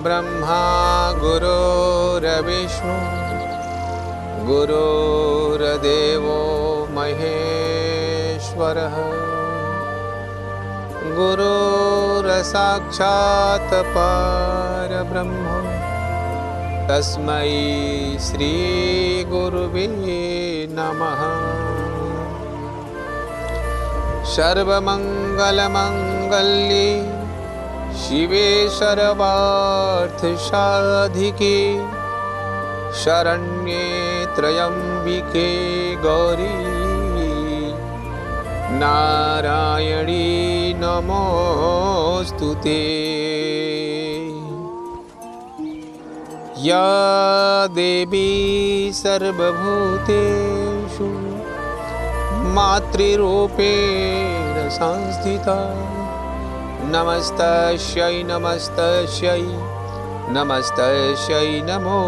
गुरुर्ब्रह्मा गुरुर्विष्णु गुरुर्देवो महेश्वरः गुरुर्साक्षात् परब्रह्म तस्मै श्री गुरुवे नमः। सर्वमंगलमंगल्ये शिवे सर्वार्थसाधिके शरण्ये त्र्यंबिके गौरी नारायणी नमोस्तुते। या देवी सर्वभूतेषु मातृरूपेण संस्थिता नमस्तस्यै नमस्तस्यै नमस्तस्यै नमो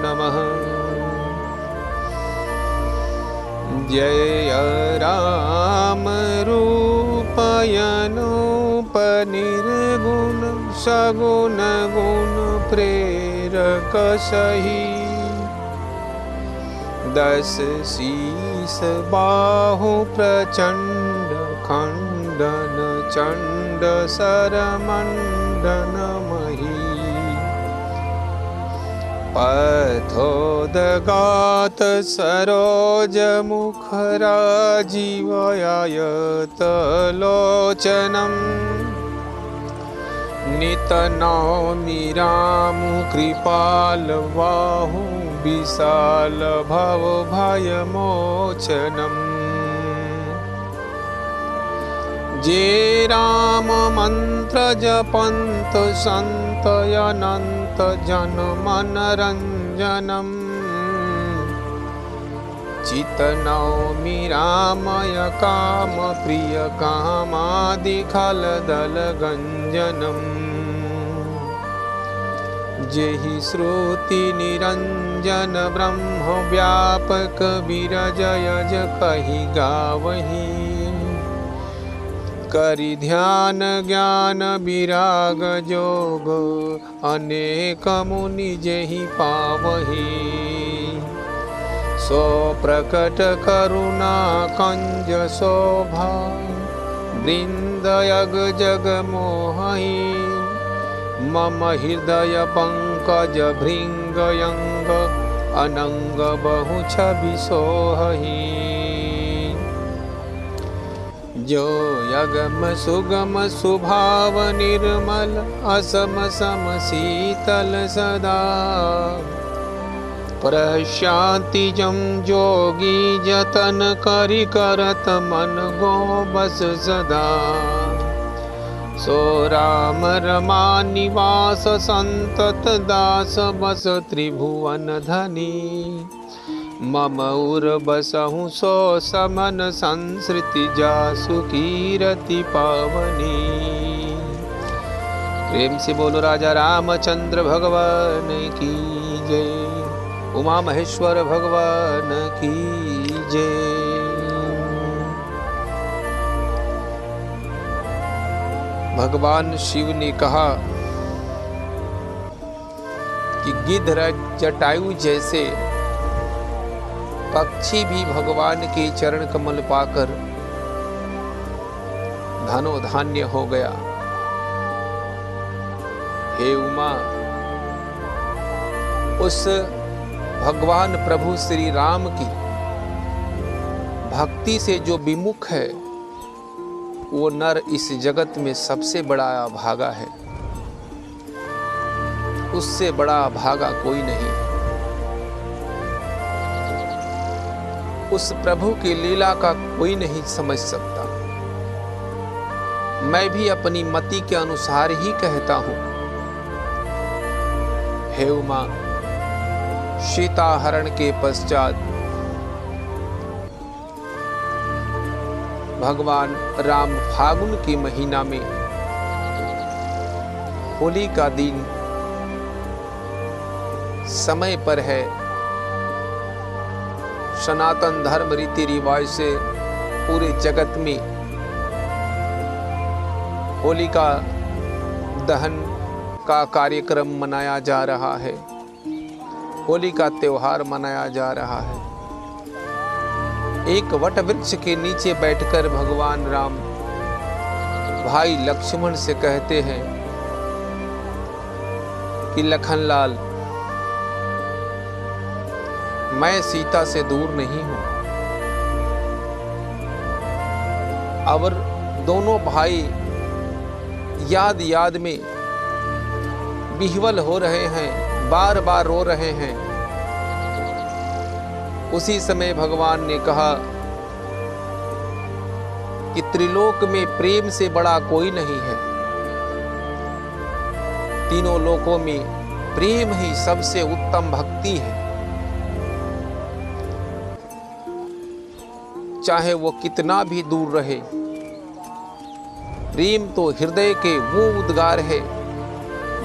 नमः। जय राम रूपयनोपनिर्गुण सगुण गुण प्रेरक सही दस शीस बाहु प्रचंड खंडन चंड सरमंडन मही पथोदगात सरोज मुखराजीवयायत लोचनम् नितनौमि रामु कृपाल बाहु विशाल भव भयमोचनम्। जे राम मंत्र जपंत संत अनंत जन मनरंजनम् चितनौमि रामय काम प्रिय कामादि खलदल गंजनम्। जेहि श्रुति निरंजन ब्रह्म व्यापक विरजय कहि गावहि करि ध्यान ज्ञान विराग जोग अनेक मुनि जेहि पावहि सो प्रकट करुणा कंज शोभा वृंदयग जग मोहि मम हृदय पंकज भृंगयंग अनंग बहु छवि सोहि जो यगम सुगम सुभाव निर्मल असम सम शीतल सदा प्रशांति जम जोगी जतन करि करत मन गो बस सदा सो राम रमा निवास संतत दास बस त्रिभुवन धनी मम उर बसहु सो समन संसृति जासु कीरति पावनी। प्रेम से बोलो राजा रामचंद्र भगवान की जय। उमा महेश्वर भगवान की जय। भगवान शिव ने कहा कि गिद्धराज जटायु जैसे पक्षी भी भगवान के चरण कमल पाकर धनो धान्य हो गया। हे उमा, उस भगवान प्रभु श्री राम की भक्ति से जो विमुख है वो नर इस जगत में सबसे बड़ा अभागा है। उससे बड़ा अभागा कोई नहीं। उस प्रभु की लीला का कोई नहीं समझ सकता। मैं भी अपनी मति के अनुसार ही कहता हूं। हे उमा, सीता हरण के पश्चात भगवान राम फागुन के महीना में होली का दिन समय पर है। सनातन धर्म रीति रिवाज से पूरे जगत में होलिका दहन का कार्यक्रम मनाया जा रहा है, होली का त्योहार मनाया जा रहा है। एक वट वृक्ष के नीचे बैठकर भगवान राम भाई लक्ष्मण से कहते हैं कि लखनलाल, मैं सीता से दूर नहीं हूं। और दोनों भाई याद याद में विह्वल हो रहे हैं, बार बार रो रहे हैं। उसी समय भगवान ने कहा कि त्रिलोक में प्रेम से बड़ा कोई नहीं है। तीनों लोकों में प्रेम ही सबसे उत्तम भक्ति है। चाहे वो कितना भी दूर रहे, प्रेम तो हृदय के वो उद्गार है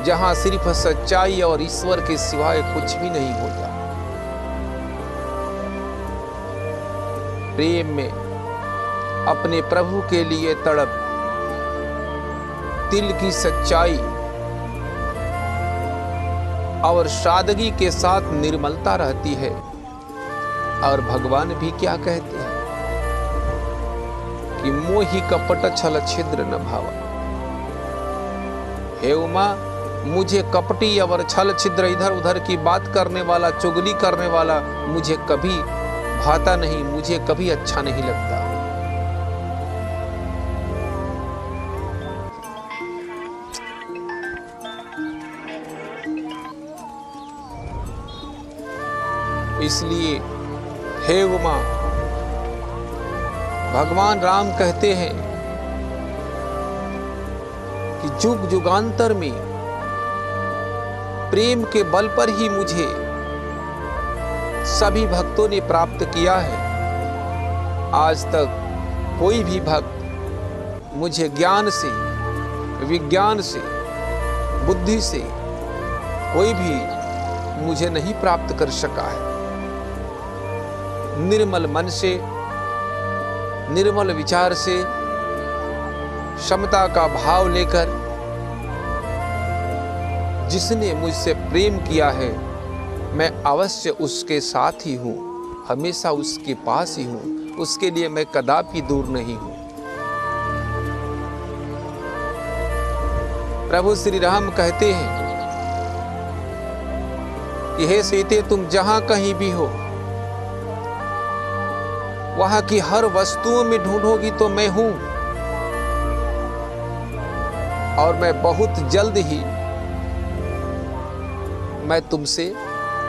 जहां सिर्फ सच्चाई और ईश्वर के सिवाय कुछ भी नहीं होता। प्रेम में अपने प्रभु के लिए तड़प, दिल की सच्चाई और सादगी के साथ निर्मलता रहती है। और भगवान भी क्या कहते हैं कि मोहि कपट छल छिद्र न भावा। हे उमा, मुझे कपटी और छल छिद्र, इधर उधर की बात करने वाला, चुगली करने वाला मुझे कभी भाता नहीं, मुझे कभी अच्छा नहीं लगता। इसलिए हे उमा, भगवान राम कहते हैं कि जुग जुगांतर में प्रेम के बल पर ही मुझे सभी भक्तों ने प्राप्त किया है। आज तक कोई भी भक्त मुझे ज्ञान से, विज्ञान से, बुद्धि से कोई भी मुझे नहीं प्राप्त कर सका है। निर्मल मन से, निर्मल विचार से, क्षमता का भाव लेकर जिसने मुझसे प्रेम किया है, मैं अवश्य उसके साथ ही हूं, हमेशा उसके पास ही हूं, उसके लिए मैं कदापि दूर नहीं हूं। प्रभु श्री राम कहते हैं कि हे सीते, तुम जहां कहीं भी हो, वहां की हर वस्तुओं में ढूंढोगी तो मैं हूं। और मैं बहुत जल्द ही मैं तुमसे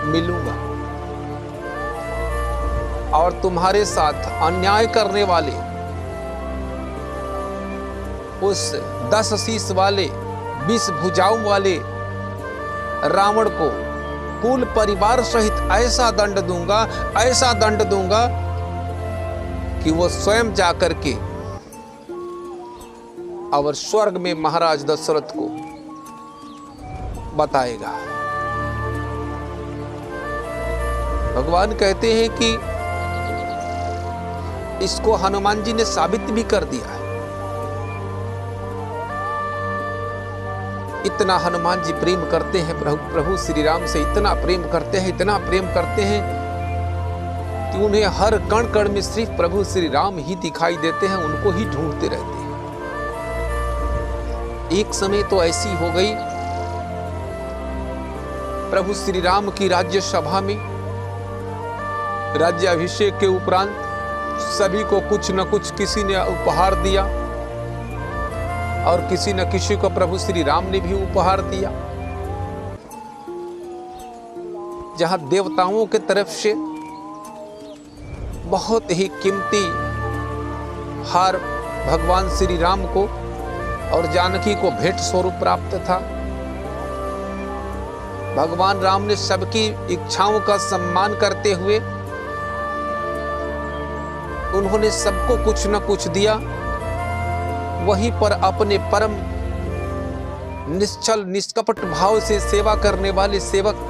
मिलूंगा। और तुम्हारे साथ अन्याय करने वाले, उस 10 शीश वाले, 20 भुजाओं वाले रावण को कुल परिवार सहित ऐसा दंड दूंगा, ऐसा दंड दूंगा कि वो स्वयं जाकर के और स्वर्ग में महाराज दशरथ को बताएगा। भगवान कहते हैं कि इसको हनुमान जी ने साबित भी कर दिया है। इतना हनुमान जी प्रेम करते हैं प्रभु श्री राम से, इतना प्रेम करते हैं, इतना प्रेम करते हैं कि उन्हें हर कण कण में सिर्फ प्रभु श्री राम ही दिखाई देते हैं, उनको ही ढूंढते रहते हैं। एक समय तो ऐसी हो गई, प्रभु श्री राम की राज्य सभा में राज्याभिषेक के उपरांत सभी को कुछ न कुछ किसी ने उपहार दिया और किसी न किसी को प्रभु श्री राम ने भी उपहार दिया। जहां देवताओं के तरफ से बहुत ही कीमती हार भगवान श्री राम को और जानकी को भेंट स्वरूप प्राप्त था। भगवान राम ने सबकी इच्छाओं का सम्मान करते हुए उन्होंने सबको कुछ न कुछ दिया। वहीं पर अपने परम निश्चल निष्कपट भाव से सेवा करने वाले सेवक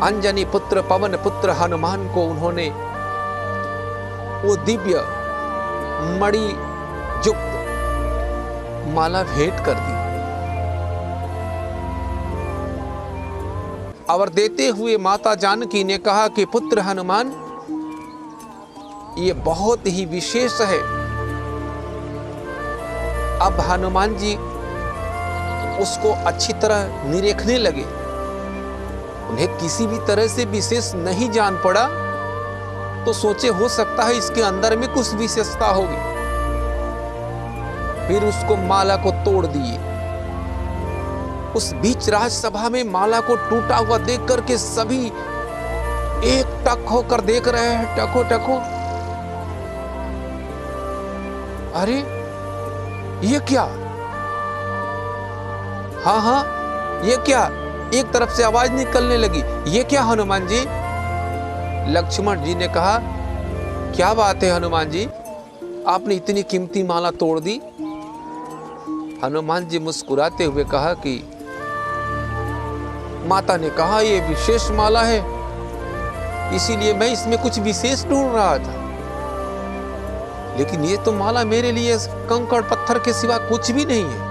अंजनी पुत्र पवन पुत्र हनुमान को उन्होंने वो दिव्य मणि युक्त माला भेंट कर दी और देते हुए माता जानकी ने कहा कि पुत्र हनुमान, ये बहुत ही विशेष है। अब हनुमान जी उसको अच्छी तरह निरेखने लगे। उन्हें किसी भी तरह से विशेष नहीं जान पड़ा, तो सोचे हो सकता है इसके अंदर में कुछ विशेषता होगी। फिर उसको माला को तोड़ दिए। उस बीच राजसभा में माला को टूटा हुआ देख करके सभी एक टक होकर देख रहे हैं, टको टको। अरे ये क्या? हाँ हाँ, ये क्या? एक तरफ से आवाज निकलने लगी, ये क्या हनुमान जी? लक्ष्मण जी ने कहा, क्या बात है हनुमान जी, आपने इतनी कीमती माला तोड़ दी? हनुमान जी मुस्कुराते हुए कहा कि माता ने कहा ये विशेष माला है, इसीलिए मैं इसमें कुछ विशेष ढूंढ रहा था। लेकिन ये तो माला मेरे लिए कंकड़ पत्थर के सिवा कुछ भी नहीं है।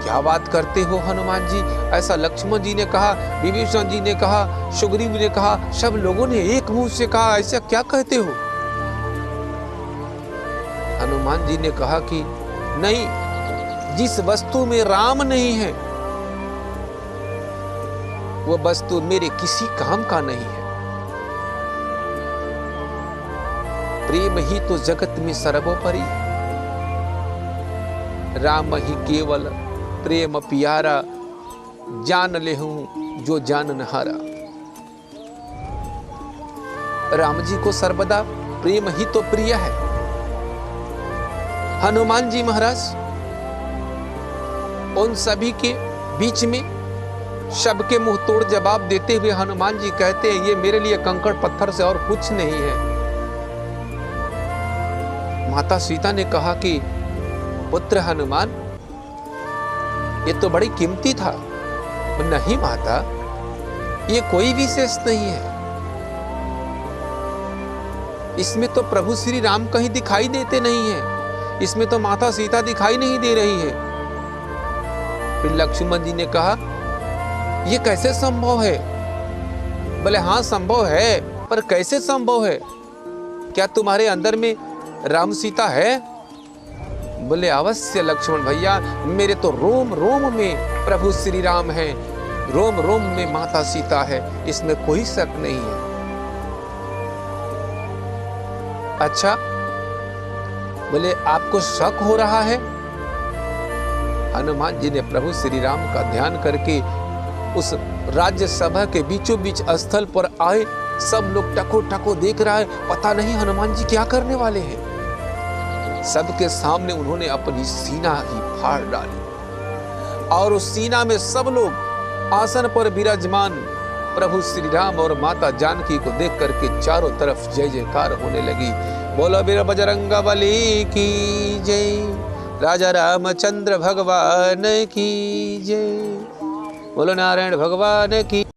क्या बात करते हो हनुमान जी? ऐसा लक्ष्मण जी ने कहा, विभीषण जी ने कहा, सुग्रीव ने कहा, सब लोगों ने एक मुंह से कहा, ऐसा क्या कहते हो? हनुमान जी ने कहा कि नहीं, जिस वस्तु में राम नहीं है वो वस्तु मेरे किसी काम का नहीं है। प्रेम ही तो जगत में सर्वोपरि है। राम ही केवल प्रेम प्यारा, जान ले हूं जो जानन हारा। राम जी को सर्वदा प्रेम ही तो प्रिय है। हनुमान जी महाराज उन सभी के बीच में सबके मुंह तोड़ जवाब देते हुए हनुमान जी कहते हैं, ये मेरे लिए कंकड़ पत्थर से और कुछ नहीं है। माता सीता ने कहा कि पुत्र हनुमान, ये तो बड़ी कीमती था। नहीं माता, ये कोई विशेष नहीं है। इसमें तो प्रभु श्री राम कहीं दिखाई देते नहीं है, इसमें तो माता सीता दिखाई नहीं दे रही है। फिर लक्ष्मण जी ने कहा, ये कैसे संभव है? बोले हाँ संभव है, पर कैसे संभव है? क्या तुम्हारे अंदर में राम सीता है? बोले अवश्य लक्ष्मण भैया, मेरे तो रोम रोम में प्रभु श्री राम है, रोम रोम में माता सीता है, इसमें कोई शक नहीं है। अच्छा, बोले आपको शक हो रहा है? हनुमान जी ने प्रभु श्री राम का ध्यान करके उस राज्यसभा के बीचों बीच स्थल पर आए। सब लोग टको टको देख रहा है, पता नहीं हनुमान जी क्या करने वाले हैं। सबके सामने उन्होंने अपनी सीना ही फाड़ डाली और उस सीना में सब लोग आसन पर विराजमान प्रभु श्री राम और माता जानकी को देख करके चारों तरफ जय जयकार होने लगी। बोलो वीर बजरंगबली की जय, राजा रामचंद्र भगवान की जय, बोलो नारायण भगवान की।